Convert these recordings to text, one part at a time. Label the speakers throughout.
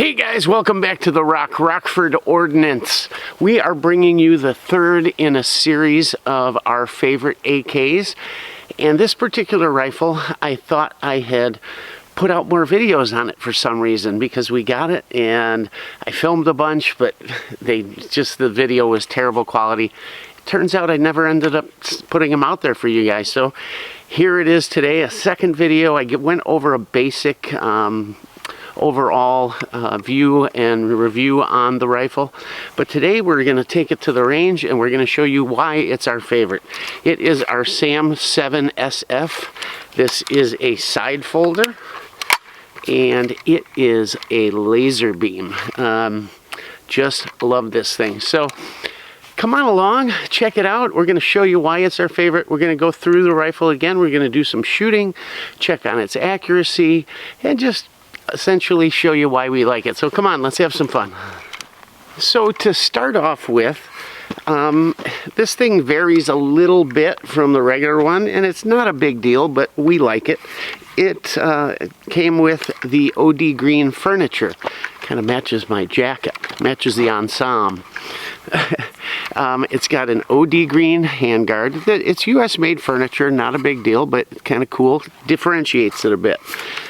Speaker 1: Hey guys, welcome back to the Rockford Ordnance. We are bringing you the third in a series of our favorite AKs. And this particular rifle, I thought I had put out more videos on it for some reason because we got it and I filmed a bunch, but the video was terrible quality. It turns out I never ended up putting them out there for you guys. So here it is today, a second video. I went over a basic overall view and review on the rifle, but today we're going to take it to the range and we're going to show you why it's our favorite. It is our SAM7 SF. This is a side folder and it is a laser beam. Just love this thing. So come on along, check it out. We're going to show you why it's our favorite. We're going to go through the rifle again. We're going to do some shooting, check on its accuracy, and just essentially show you why we like it. So come on, let's have some fun. So to start off with, this thing varies a little bit from the regular one, and it's not a big deal, but we like it. It came with the OD green furniture. Kind of matches my jacket, matches the SAM7. It's got an OD green handguard. It's US made furniture, not a big deal, but kind of cool. Differentiates it a bit.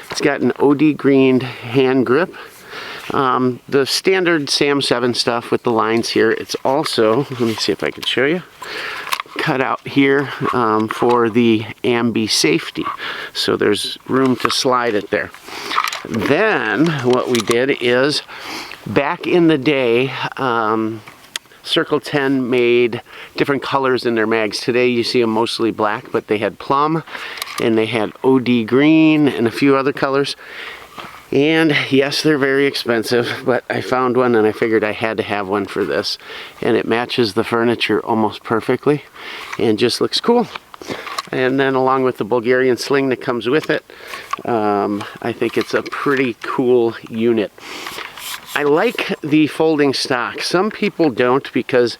Speaker 1: It's got an OD green hand grip. The standard SAM7 stuff with the lines here. It's also, let me see if I can show you, cut out here for the ambi safety. So there's room to slide it there. Then what we did is, back in the day, Circle 10 made different colors in their mags. Today you see them mostly black, but they had plum and they had OD green and a few other colors. And yes, they're very expensive, but I found one and I figured I had to have one for this. And it matches the furniture almost perfectly and just looks cool. And then along with the Bulgarian sling that comes with it, I think it's a pretty cool unit. I like the folding stock. Some people don't because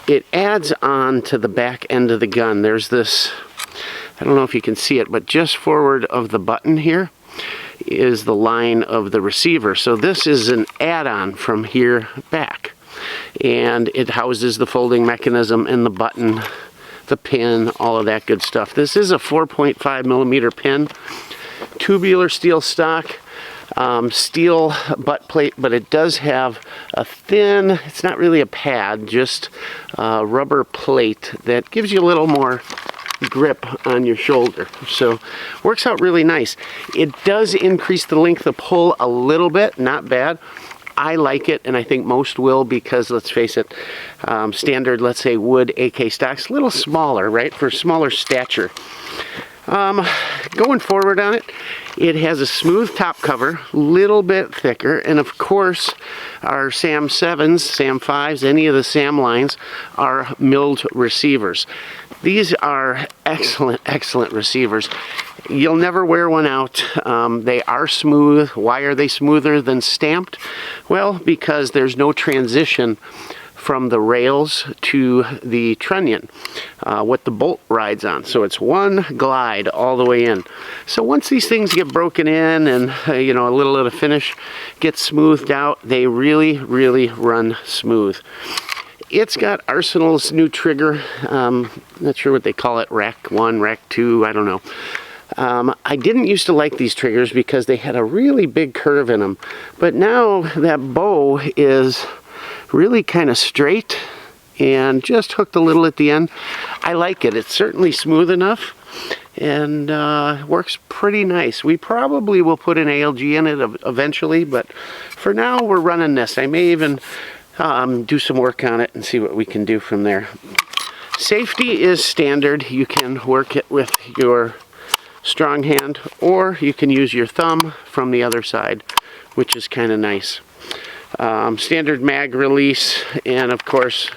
Speaker 1: it adds on to the back end of the gun. There's this, I don't know if you can see it, but just forward of the button here is the line of the receiver. So this is an add-on from here back. And it houses the folding mechanism and the button, the pin, all of that good stuff. This is a 4.5 millimeter pin, tubular steel stock. Steel butt plate, but it does have a thin, it's not really a pad, just a rubber plate that gives you a little more grip on your shoulder. So works out really nice. It does increase the length of pull a little bit, not bad. I like it, and I think most will, because let's face it, standard, let's say wood AK stocks, a little smaller, right, for smaller stature. Going forward on it, it has a smooth top cover, little bit thicker, and of course our SAM7s, SAM5s, any of the SAM lines are milled receivers. These are excellent, excellent receivers. You'll never wear one out. They are smooth. Why are they smoother than stamped? Well, because there's no transition from the rails to the trunnion, what the bolt rides on. So it's one glide all the way in. So once these things get broken in and you know, a little of the finish gets smoothed out, they really, really run smooth. It's got Arsenal's new trigger. Not sure what they call it, Rack 1, Rack 2, I don't know. I didn't used to like these triggers because they had a really big curve in them, but now that bow is really kind of straight and just hooked a little at the end. I like it. It's certainly smooth enough and works pretty nice. We probably will put an ALG in it eventually, but for now we're running this. I may even do some work on it and see what we can do from there. Safety is standard. You can work it with your strong hand, or you can use your thumb from the other side, which is kind of nice. Standard mag release, and of course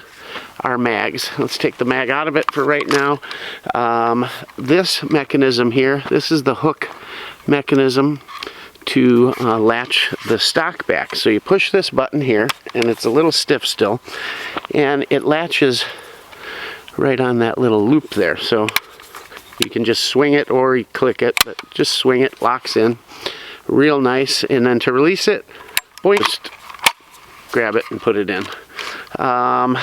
Speaker 1: our mags. Let's take the mag out of it for right now. This mechanism here, this is the hook mechanism to latch the stock back. So you push this button here, and it's a little stiff still, and it latches right on that little loop there. So you can just swing it or you click it, but just swing it, locks in. Real nice. And then to release it, point, just grab it and put it in.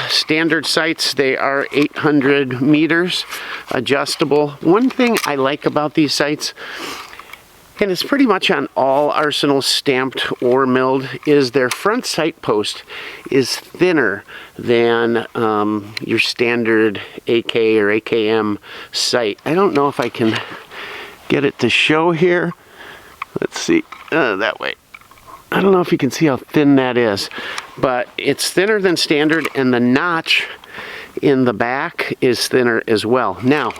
Speaker 1: Standard sights, they are 800 meters, adjustable. One thing I like about these sights, and it's pretty much on all Arsenals stamped or milled, is their front sight post is thinner than your standard AK or AKM sight. I don't know if I can get it to show here. Let's see, that way. I don't know if you can see how thin that is, but it's thinner than standard, and the notch in the back is thinner as well. Now,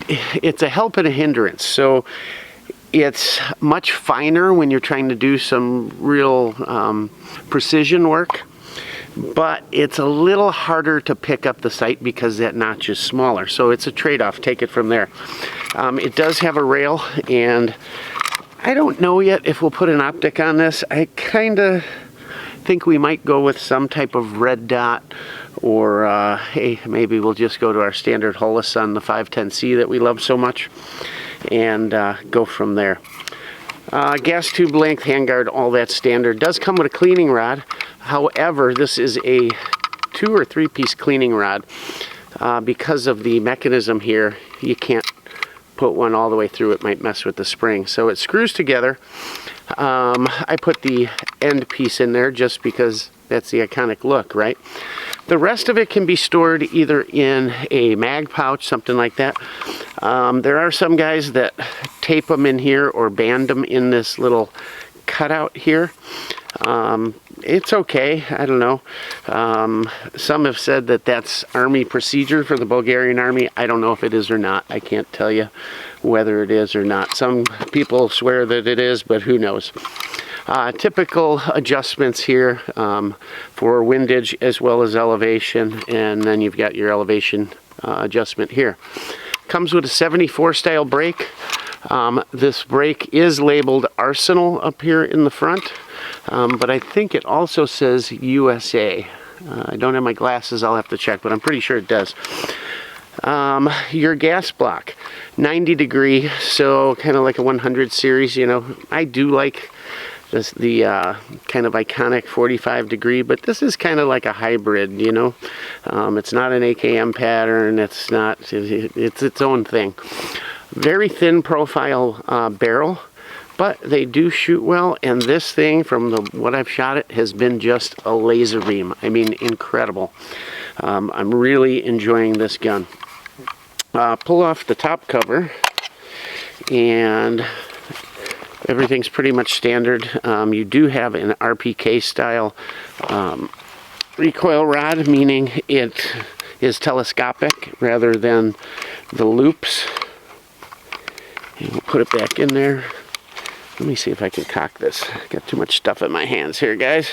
Speaker 1: it's a help and a hindrance. So it's much finer when you're trying to do some real precision work, but it's a little harder to pick up the sight because that notch is smaller. So it's a trade-off. Take it from there. It does have a rail, and I don't know yet if we'll put an optic on this. I kind of think we might go with some type of red dot, or hey, maybe we'll just go to our standard Holosun, the 510C that we love so much, and go from there. Gas tube length, handguard, all that standard. Does come with a cleaning rod. However, this is a 2 or 3 piece cleaning rod. Because of the mechanism here, you can't put one all the way through. It might mess with the spring. So it screws together. I put the end piece in there just because that's the iconic look, right? The rest of it can be stored either in a mag pouch, something like that. There are some guys that tape them in here or band them in this little cutout here. It's okay, I don't know. Some have said that that's army procedure for the Bulgarian army. I don't know if it is or not. I can't tell you whether it is or not. Some people swear that it is, but who knows. Typical adjustments here for windage as well as elevation, and then you've got your elevation adjustment here. Comes with a 74 style brake. This brake is labeled Arsenal up here in the front, but I think it also says USA. I don't have my glasses, I'll have to check, but I'm pretty sure it does. Your gas block, 90 degree, so kind of like a 100 series, you know. I do like this, the kind of iconic 45 degree, but this is kind of like a hybrid, you know. It's not an AKM pattern, it's its own thing. Very thin profile barrel, but they do shoot well, and this thing, from what I've shot it, has been just a laser beam. I mean, incredible. I'm really enjoying this gun. Pull off the top cover, and everything's pretty much standard. You do have an RPK style recoil rod, meaning it is telescopic rather than the loops. And we'll put it back in there. Let me see if I can cock this. Got too much stuff in my hands here, guys.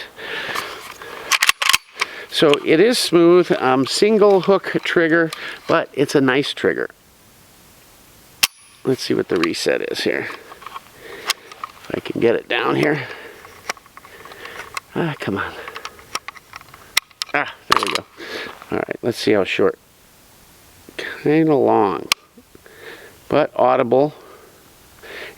Speaker 1: So it is smooth, single hook trigger, but it's a nice trigger. Let's see what the reset is here. If I can get it down here. Ah, come on. Ah, there we go. All right, let's see how short. Kind of long, but audible.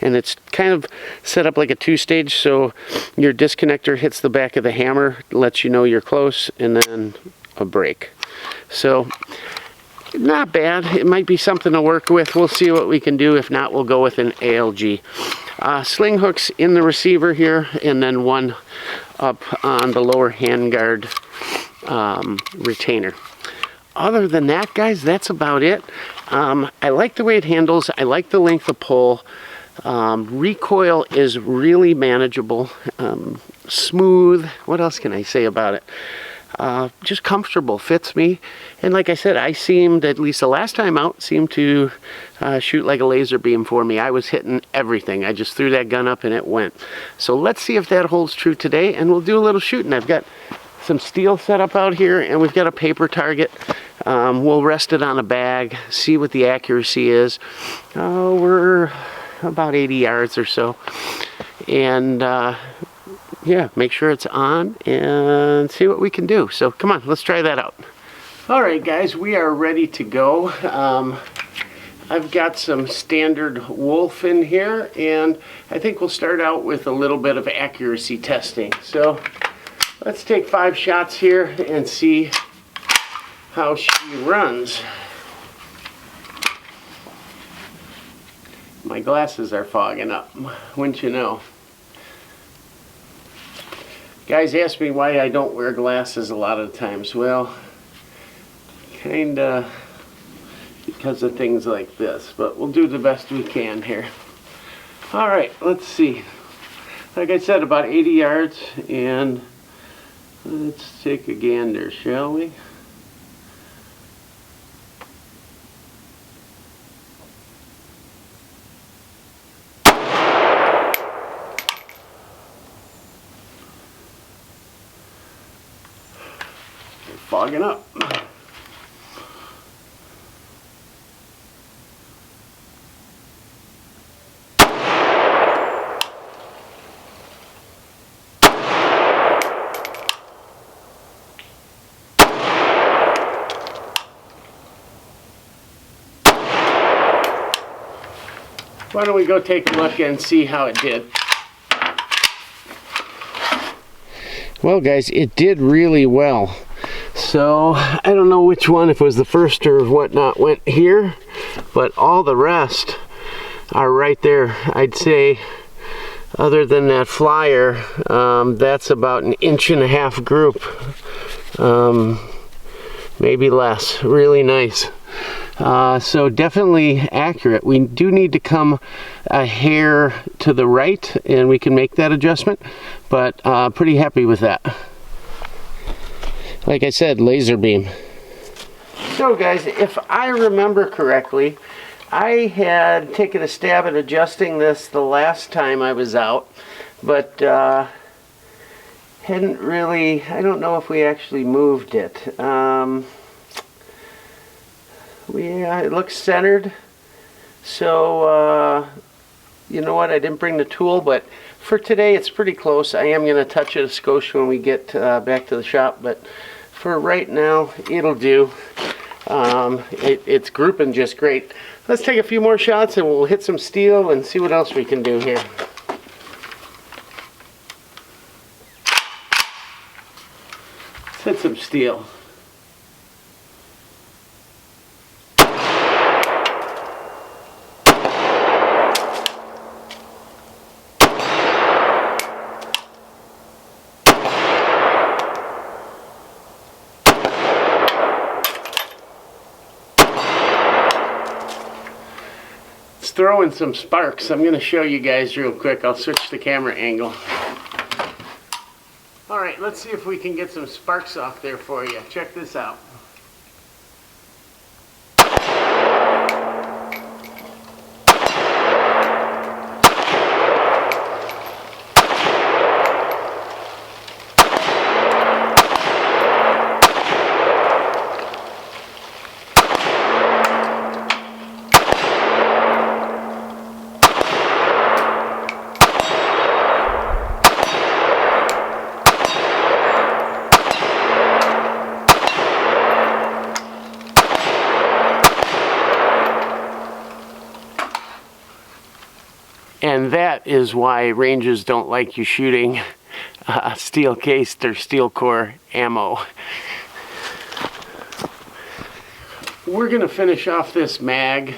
Speaker 1: And it's kind of set up like a 2-stage, so your disconnector hits the back of the hammer, lets you know you're close, and then a break. So, not bad. It might be something to work with. We'll see what we can do. If not, we'll go with an ALG. Sling hooks in the receiver here, and then one up on the lower handguard retainer. Other than that, guys, that's about it. I like the way it handles. I like the length of pull. Recoil is really manageable, smooth. What else can I say about it? Just comfortable, fits me. And like I said, I seemed, at least the last time out, seemed to shoot like a laser beam for me. I was hitting everything. I just threw that gun up and it went. So let's see if that holds true today, and we'll do a little shooting. I've got some steel set up out here, and we've got a paper target. We'll rest it on a bag, see what the accuracy is. We're about 80 yards or so, and yeah, make sure it's on and see what we can do. So come on, let's try that out. All right, guys, we are ready to go. I've got some standard wolf in here, and I think we'll start out with a little bit of accuracy testing. So let's take 5 shots here and see how she runs. My glasses are fogging up, wouldn't you know? Guys ask me why I don't wear glasses a lot of times. Well, kinda because of things like this, but we'll do the best we can here. All right, let's see. Like I said, about 80 yards, and let's take a gander, shall we? They're fogging up. Why don't we go take a look and see how it did? Well, guys, it did really well. So I don't know which one, if it was the first or whatnot, went here, but all the rest are right there. I'd say, other than that flyer, that's about an 1.5 inch group, maybe less. Really nice. So definitely accurate. We do need to come a hair to the right, and we can make that adjustment, but pretty happy with that. Like I said, laser beam. So guys, if I remember correctly, I had taken a stab at adjusting this the last time I was out, but hadn't really, I don't know if we actually moved it. Yeah, it looks centered, so you know what, I didn't bring the tool, but for today it's pretty close. I am going to touch it a skosh when we get back to the shop, but for right now it'll do. It's grouping just great. Let's take a few more shots and we'll hit some steel and see what else we can do here. Let's hit some steel. Throw in some sparks. I'm going to show you guys real quick. I'll switch the camera angle. Alright, let's see if we can get some sparks off there for you. Check this out. And that is why rangers don't like you shooting steel cased or steel core ammo. We're going to finish off this mag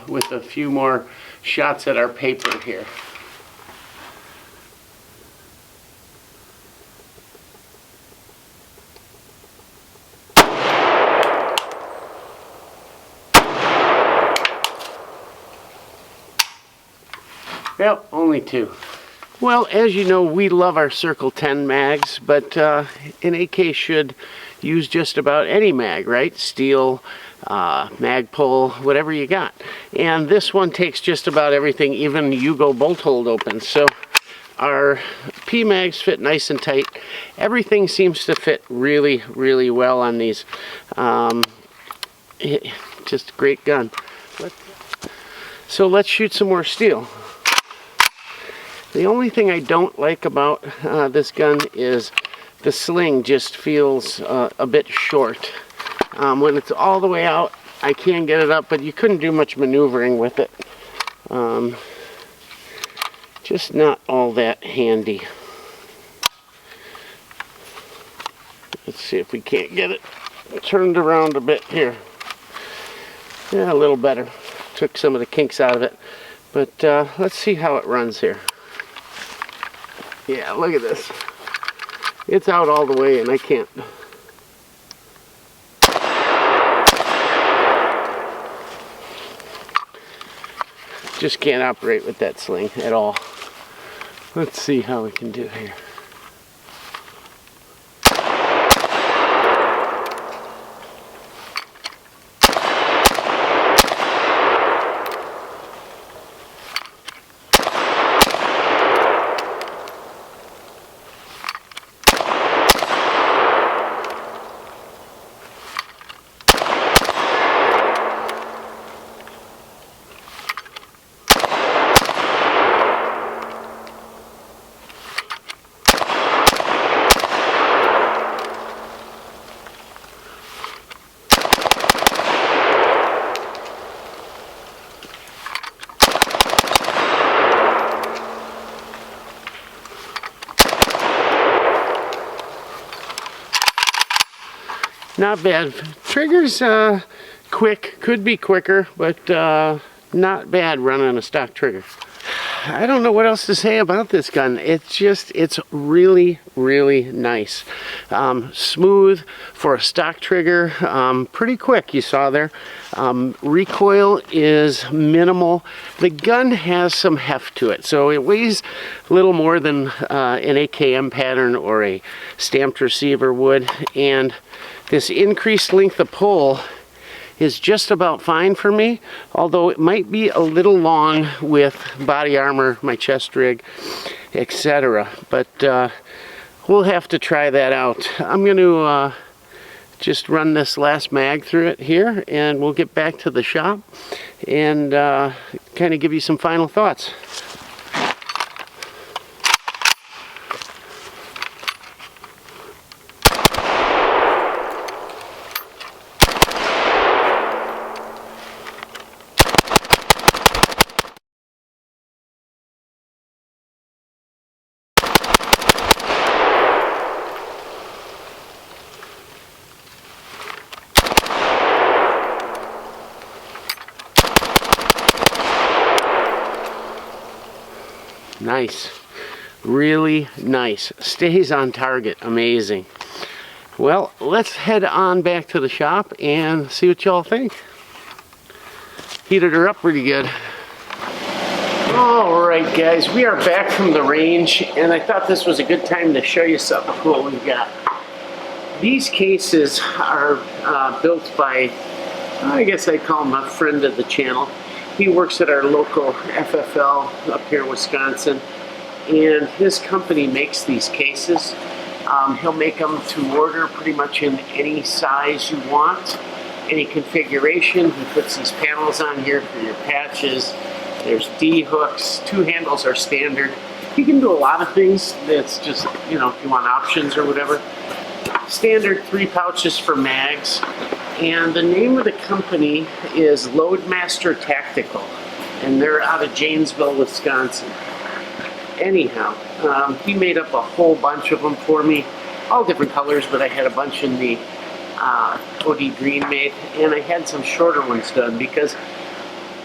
Speaker 1: with a few more shots at our paper here. Yep, only 2. Well, as you know, we love our Circle 10 mags, but an AK should use just about any mag, right? Steel, mag pull, whatever you got. And this one takes just about everything, even Yugo bolt hold opens. So our P mags fit nice and tight. Everything seems to fit really, really well on these. Just a great gun. So let's shoot some more steel. The only thing I don't like about this gun is the sling just feels a bit short. When it's all the way out, I can get it up, but you couldn't do much maneuvering with it. Just not all that handy. Let's see if we can't get it turned around a bit here. Yeah, a little better. Took some of the kinks out of it. But let's see how it runs here. Yeah, look at this. It's out all the way and I can't. Just can't operate with that sling at all. Let's see how we can do here. Not bad. Trigger's quick, could be quicker, but not bad running a stock trigger. I don't know what else to say about this gun. It's really, really nice. Smooth for a stock trigger, pretty quick, you saw there. Recoil is minimal. The gun has some heft to it, so it weighs a little more than an AKM pattern or a stamped receiver would, and this increased length of pull is just about fine for me, although it might be a little long with body armor, my chest rig, etc. But we'll have to try that out. I'm going to just run this last mag through it here, and we'll get back to the shop and kind of give you some final thoughts. Nice, really nice. Stays on target, amazing. Well, let's head on back to the shop and see what y'all think. Heated her up pretty good. All right, guys, we are back from the range, and I thought this was a good time to show you something cool we've got. These cases are built by, I guess I'd call him a friend of the channel. He works at our local FFL up here in Wisconsin, and his company makes these cases. He'll make them to order pretty much in any size you want, any configuration. He puts these panels on here for your patches. There's D hooks, 2 handles are standard. You can do a lot of things. That's just, you know, if you want options or whatever. Standard 3 pouches for mags. And the name of the company is Loadmaster Tactical, and they're out of Janesville, Wisconsin. Anyhow, he made up a whole bunch of them for me, all different colors, but I had a bunch in the OD green made, and I had some shorter ones done because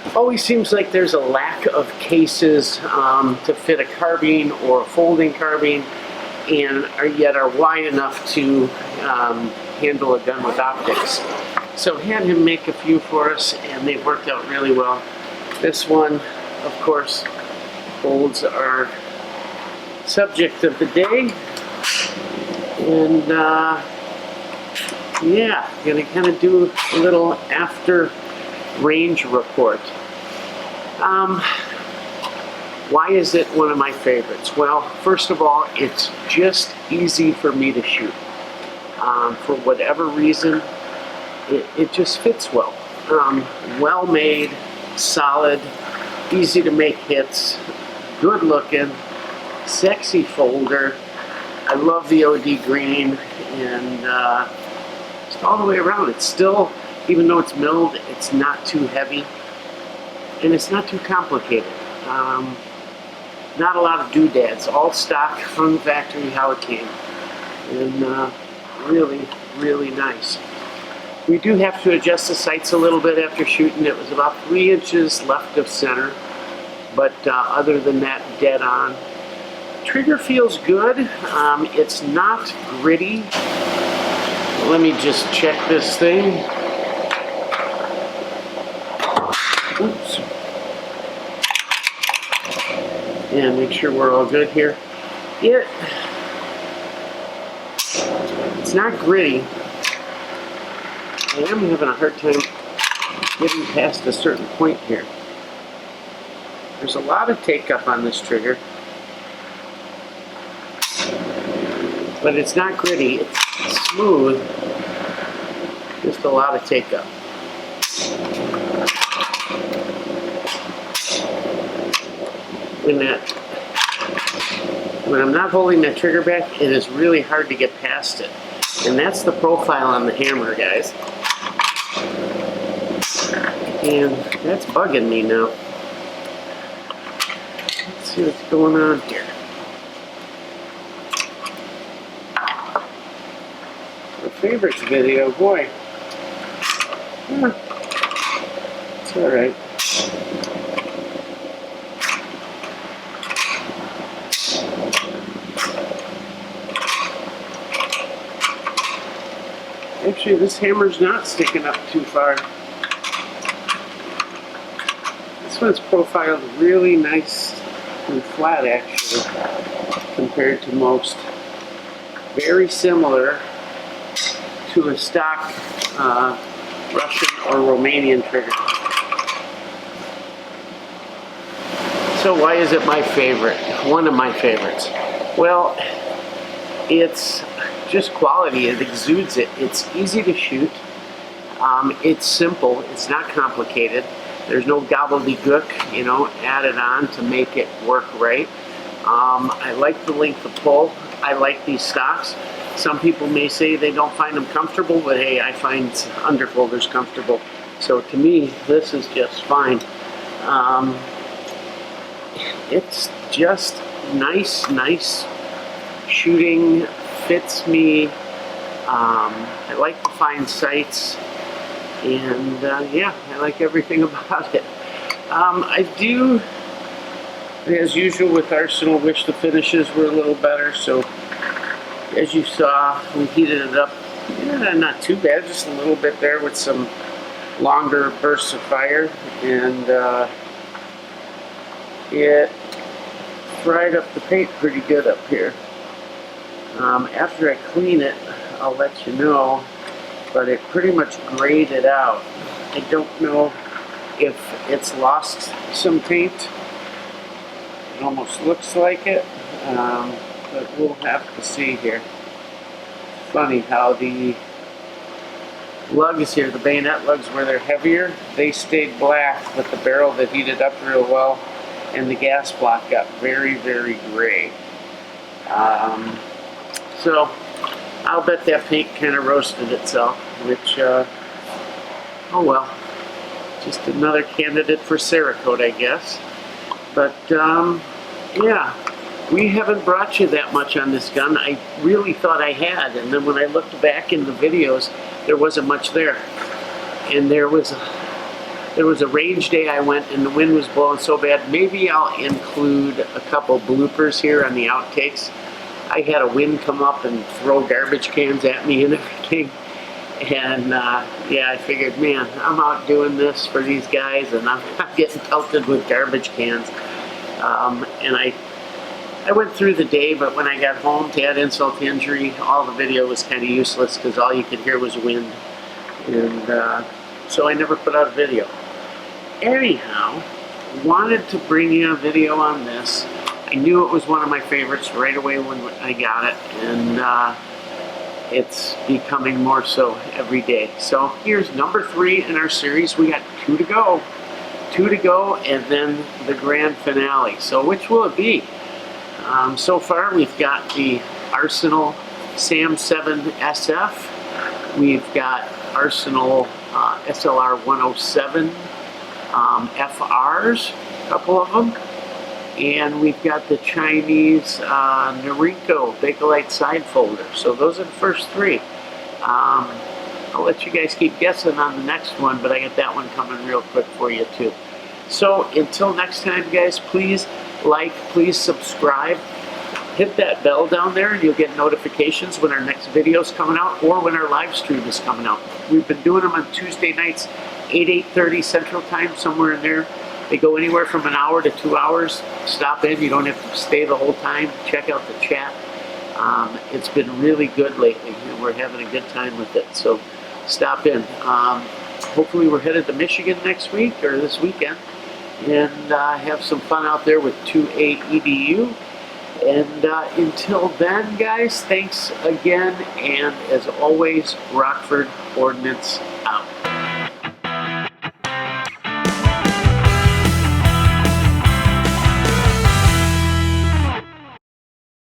Speaker 1: it always seems like there's a lack of cases to fit a carbine or a folding carbine, and yet are wide enough to handle a gun with optics. So had him make a few for us, and they've worked out really well. This one, of course, folds our subject of the day, and yeah, gonna kind of do a little after range report. Why is it one of my favorites? Well, first of all, it's just easy for me to shoot. For whatever reason, it just fits well. Well made, solid, easy to make hits, good looking, sexy folder. I love the OD green, and just all the way around, it's still Even though it's milled, it's not too heavy, and it's not too complicated. Not a lot of doodads, all stock from the factory how it came, and really, really nice. We do have to adjust the sights a little bit after shooting. It was about 3 inches left of center, but other than that, dead on. Trigger feels good. It's not gritty. Let me just check this thing. Oops. And make sure we're all good here. It's not gritty. I am having a hard time getting past a certain point here. There's a lot of take-up on this trigger, but it's not gritty. It's smooth. Just a lot of take-up. When I'm not holding that trigger back, it is really hard to get past it. And that's the profile on the hammer, guys. And that's bugging me now. Let's see what's going on here. The favorites video, boy. It's alright. Actually, this hammer's not sticking up too far. This one's profiled really nice and flat, actually, compared to most. Very similar to a stock Russian or Romanian trigger. So why is it my favorite? One of my favorites. Well, it's just quality. It exudes it. It's easy to shoot. It's simple. It's not complicated. There's no gobbledygook, added on to make it work right. I like the length of pull. I like these stocks. Some people may say they don't find them comfortable, but hey, I find underfolders comfortable. So to me, this is just fine. It's just nice shooting. Fits me. I like to find sights, and yeah, I like everything about it. I do, as usual with Arsenal, wish the finishes were a little better. So as you saw, we heated it up, not too bad, just a little bit there with some longer bursts of fire, and it fried up the paint pretty good up here. After I clean it, I'll let you know, but it pretty much grayed it out. I don't know if it's lost some paint. It almost looks like it, but we'll have to see here. Funny how the lugs here, the bayonet lugs where they're heavier, they stayed black, but the barrel that heated up real well and the gas block got very, very gray. So I'll bet that paint kind of roasted itself, which, oh well, just another candidate for Cerakote, I guess. But yeah, we haven't brought you that much on this gun. I really thought I had, and then when I looked back in the videos, there wasn't much there. And there was a range day I went, and the wind was blowing so bad. Maybe I'll include a couple bloopers here on the outtakes. I had a wind come up and throw garbage cans at me and everything. And yeah, I figured, man, I'm out doing this for these guys, and I'm getting pelted with garbage cans. And I went through the day, but when I got home, to add insult to injury, all the video was kind of useless because all you could hear was wind. And so I never put out a video. Anyhow, wanted to bring you a video on this. I knew it was one of my favorites right away when I got it, and it's becoming more so every day. So here's number 3 in our series. We got 2 to go. 2 to go, and then the grand finale. So which will it be? So far we've got the Arsenal SAM7 SF. We've got Arsenal SLR 107 FRs, a couple of them. And we've got the Chinese Noriko Bakelite side folder. So those are the first three. I'll let you guys keep guessing on the next one, but I got that one coming real quick for you too. So until next time, guys, please like, please subscribe. Hit that bell down there and you'll get notifications when our next video is coming out or when our live stream is coming out. We've been doing them on Tuesday nights, 8:30 Central Time, somewhere in there. They go anywhere from an hour to 2 hours. Stop in, you don't have to stay the whole time. Check out the chat. It's been really good lately. We're having a good time with it, so stop in. Hopefully we're headed to Michigan next week or this weekend and have some fun out there with 2A EDU. And until then, guys, thanks again, and as always, Rockford Ordnance